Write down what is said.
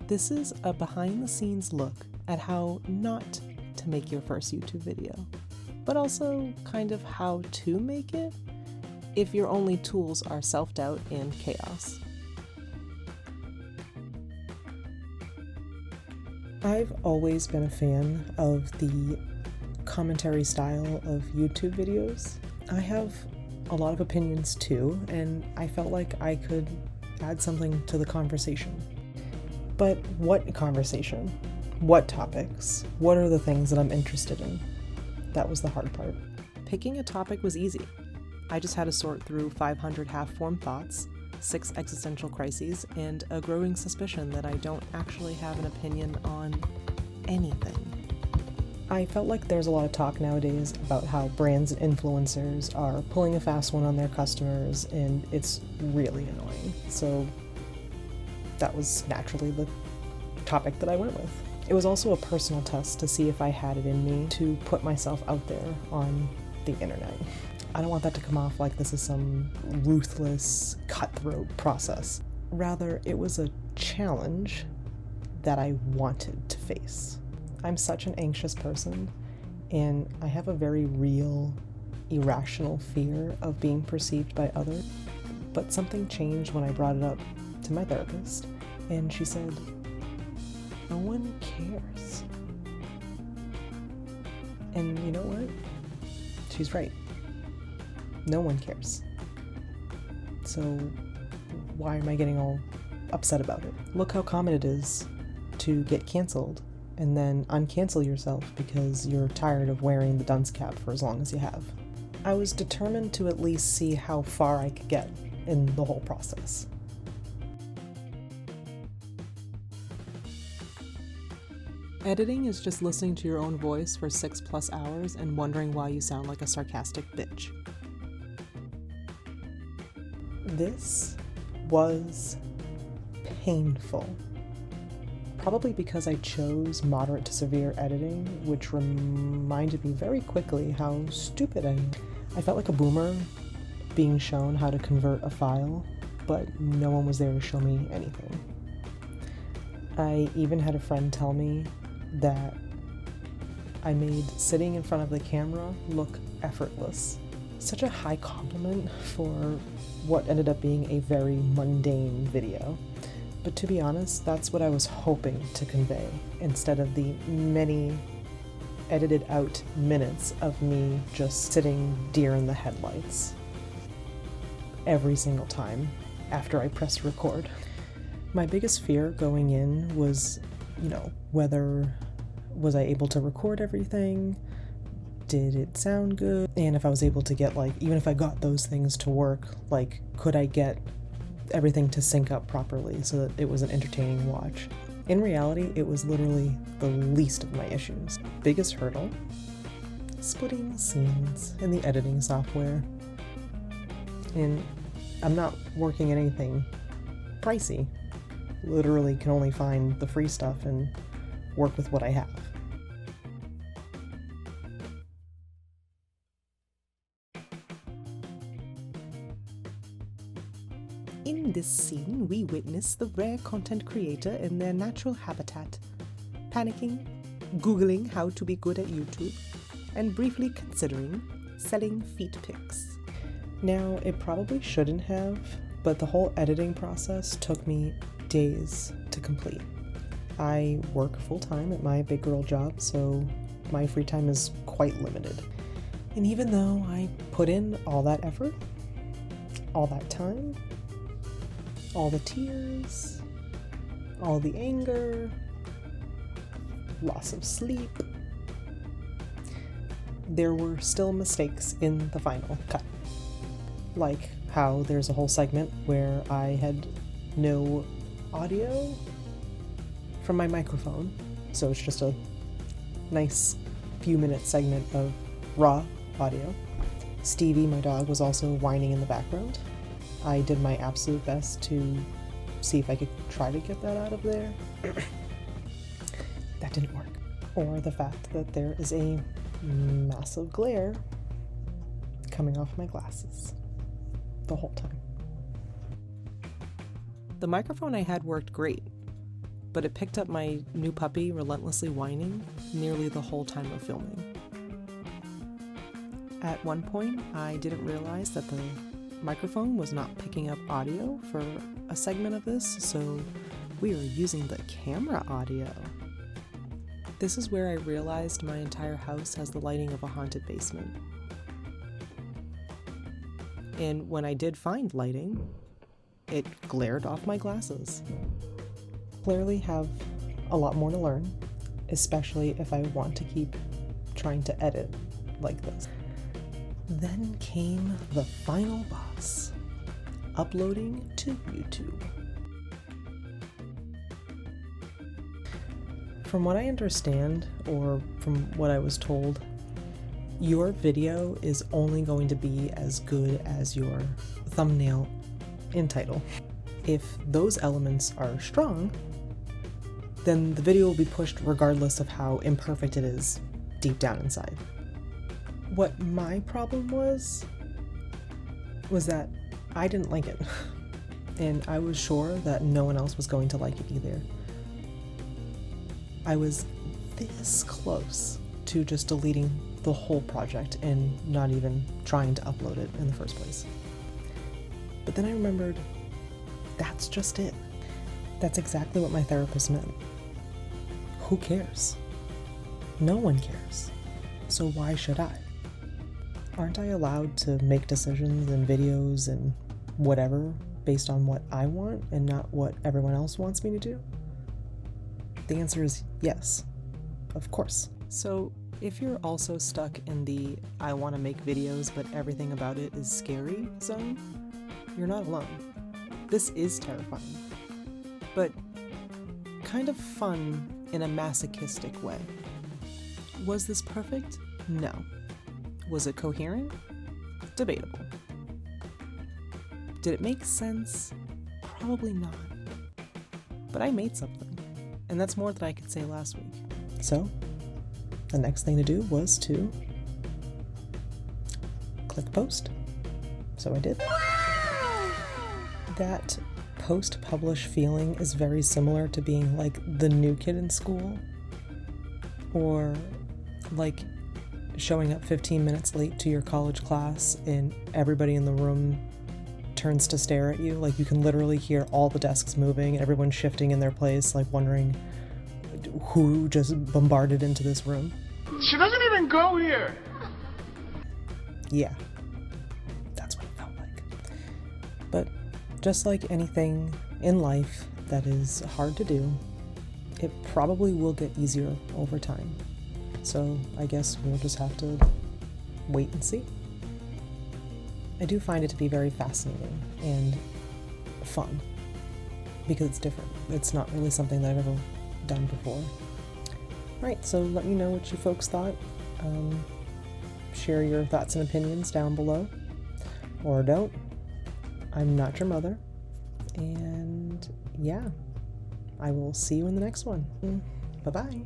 This is a behind-the-scenes look at how not to make your first YouTube video, but also kind of how to make it if your only tools are self-doubt and chaos. I've always been a fan of the commentary style of YouTube videos. I have a lot of opinions too, and I felt like I could add something to the conversation. But what conversation? What topics? What are the things that I'm interested in? That was the hard part. Picking a topic was easy. I just had to sort through 500 half-formed thoughts, 6 existential crises, and a growing suspicion that I don't actually have an opinion on anything. I felt like there's a lot of talk nowadays about how brands and influencers are pulling a fast one on their customers, and it's really annoying. So that was naturally the topic that I went with. It was also a personal test to see if I had it in me to put myself out there on the internet. I don't want that to come off like this is some ruthless, cutthroat process. Rather, it was a challenge that I wanted to face. I'm such an anxious person, and I have a very real, irrational fear of being perceived by others. But something changed when I brought it up to my therapist, and she said, "No one cares." And you know what? She's right. No one cares. So why am I getting all upset about it? Look how common it is to get canceled and then uncancel yourself because you're tired of wearing the dunce cap for as long as you have. I was determined to at least see how far I could get in the whole process. Editing is just listening to your own voice for 6+ hours and wondering why you sound like a sarcastic bitch. This was painful. Probably because I chose moderate to severe editing, which reminded me very quickly how stupid I am. I felt like a boomer being shown how to convert a file, but no one was there to show me anything. I even had a friend tell me that I made sitting in front of the camera look effortless. Such a high compliment for what ended up being a very mundane video. But to be honest, that's what I was hoping to convey, instead of the many edited out minutes of me just sitting deer in the headlights every single time after I pressed record. My biggest fear going in was, whether was I able to record everything? Did it sound good? And if I was able to get, even if I got those things to work, could I get everything to sync up properly so that it was an entertaining watch? In reality, it was literally the least of my issues. Biggest hurdle? Splitting scenes in the editing software. And I'm not working at anything pricey. Literally can only find the free stuff and work with what I have. In this scene, we witness the rare content creator in their natural habitat, panicking, Googling how to be good at YouTube, and briefly considering selling feet pics. Now, it probably shouldn't have, but the whole editing process took me days to complete. I work full-time at my big girl job, so my free time is quite limited. And even though I put in all that effort, all that time, all the tears, all the anger, loss of sleep, there were still mistakes in the final cut. Like how there's a whole segment where I had no audio from my microphone, so it's just a nice few-minute segment of raw audio. Stevie, my dog, was also whining in the background. I did my absolute best to see if I could try to get that out of there. That didn't work. Or the fact that there is a massive glare coming off my glasses the whole time. The microphone I had worked great. but it picked up my new puppy relentlessly whining nearly the whole time of filming. At one point, I didn't realize that the microphone was not picking up audio for a segment of this, so we were using the camera audio. This is where I realized my entire house has the lighting of a haunted basement. And when I did find lighting, it glared off my glasses. Clearly have a lot more to learn, especially if I want to keep trying to edit like this. Then came the final boss, uploading to YouTube. From what I understand, or from what I was told, your video is only going to be as good as your thumbnail and title. If those elements are strong, then the video will be pushed regardless of how imperfect it is deep down inside. What my problem was that I didn't like it, and I was sure that no one else was going to like it either. I was this close to just deleting the whole project and not even trying to upload it in the first place. But then I remembered, that's just it. That's exactly what my therapist meant. Who cares? No one cares. So why should I? Aren't I allowed to make decisions and videos and whatever based on what I want and not what everyone else wants me to do? The answer is yes, of course. So if you're also stuck in the I want to make videos but everything about it is scary zone, you're not alone. This is terrifying, but kind of fun in a masochistic way. Was this perfect? No. Was it coherent? Debatable. Did it make sense? Probably not. But I made something, and that's more than I could say last week. So, the next thing to do was to click post. So I did. That post-publish feeling is very similar to being like the new kid in school, or like showing up 15 minutes late to your college class and everybody in the room turns to stare at you. Like you can literally hear all the desks moving and everyone shifting in their place, like wondering who just bombarded into this room. She doesn't even go here. Yeah, that's what it felt like. But just like anything in life that is hard to do, it probably will get easier over time. So I guess we'll just have to wait and see. I do find it to be very fascinating and fun because it's different. It's not really something that I've ever done before. Right, so let me know what you folks thought. Share your thoughts and opinions down below. Or don't. I'm not your mother. And yeah, I will see you in the next one. Bye-bye.